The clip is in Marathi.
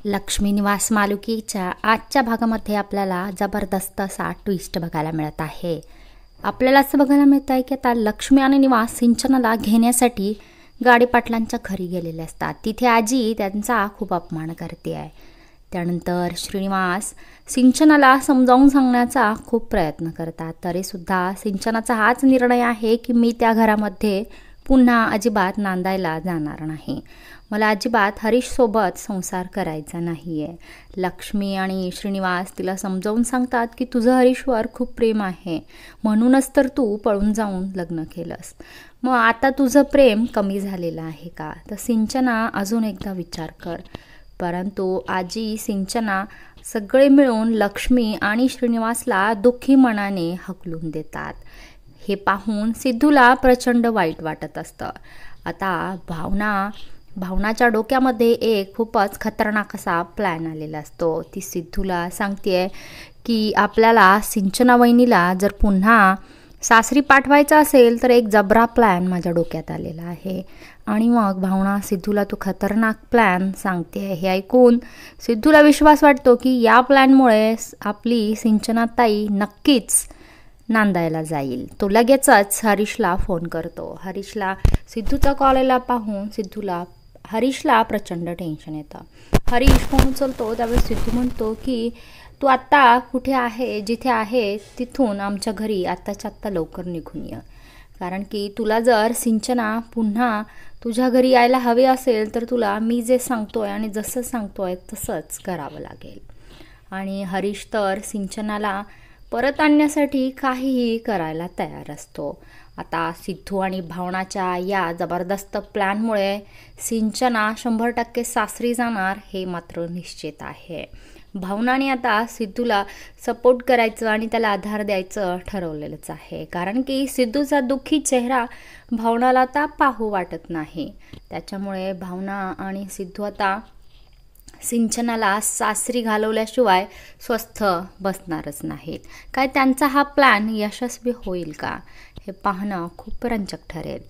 लक्ष्मी निवास मालुकीच्या आजच्या भागामध्ये आपल्याला जबरदस्त असा ट्विस्ट बघायला मिळत आहे। आपल्याला असं बघायला मिळत आहे की आता लक्ष्मी आणि निवास सिंचनाला घेण्यासाठी गाडी पाटलांच्या घरी गेलेले असतात। तिथे आजी त्यांचा खूप अपमान करते आहे। त्यानंतर श्रीनिवास सिंचनाला समजावून सांगण्याचा खूप प्रयत्न करतात, तरी सुद्धा सिंचनाचा हाच निर्णय आहे की मी त्या घरामध्ये पुन्हा अजिबात नांदायला जाणार नाही। मला अजिबात हरीश सोबत संसार करायचा नाहीये। लक्ष्मी आणि श्रीनिवास तिला समजावून सांगतात की तुझं हरीशवर खूप प्रेम आहे, म्हणूनच तर तू पळून जाऊन लग्न केलंस। मग आता तुझं प्रेम कमी झालेलं आहे का? तर सिंचना अजून एकदा विचार कर। परंतु आजी सिंचना सगळे मिळून लक्ष्मी आणि श्रीनिवासला दुःखी मनाने हकलून देतात। हे पाहून सिद्धूला प्रचंड वाईट वाटत असतं। आता भावनाच्या डोक्यामध्ये एक खूपच खतरनाक असा प्लॅन आलेला असतो। ती सिद्धूला सांगते की आपल्याला सिंचना वहिनीला जर पुन्हा सासरी पाठवायचं असेल तर एक जबरा प्लॅन माझ्या डोक्यात आलेला आहे। आणि मग भावना सिद्धूला तो खतरनाक प्लॅन सांगते। हे ऐकून सिद्धूला विश्वास वाटतो की या प्लॅनमुळे आपली सिंचनाताई नक्कीच नांदायला जाईल। तो लगेचच हरीशला फोन करतो। हरीशला सिद्धूचा कॉल आलेला पाहून हरीशला प्रचंड टेन्शन येतं। हरीश फोन उचलतो त्यावेळेस सिद्धू म्हणतो की तू आत्ता कुठे आहे? जिथे आहे तिथून आमच्या घरी आत्ताच्या आत्ता लवकर निघून ये, कारण की तुला जर सिंचना पुन्हा तुझ्या घरी यायला हवे असेल तर तुला मी जे सांगतोय आणि जसं सांगतोय तसंच करावं लागेल। आणि हरीश तर सिंचनाला परत आणण्यासाठी काहीही करायला तयार असतो। आता सिद्धू आणि भावनाच्या या जबरदस्त प्लॅनमुळे सिंचना 100% सासरी जाणार हे मात्र निश्चित आहे। भावनाने आता सिद्धूला सपोर्ट करायचं आणि त्याला आधार द्यायचं ठरवलेलंच आहे, कारण की सिद्धूचा दुःखी चेहरा भावनाला आता पाहू वाटत नाही। त्याच्यामुळे भावना आणि सिद्धू आता सिंचनाला सासरी घालवल्याशिवाय स्वस्थ बसणारच नाहीत। काय त्यांचा हा प्लॅन यशस्वी होईल का? हे पाहणं खूप रंजक ठरेल।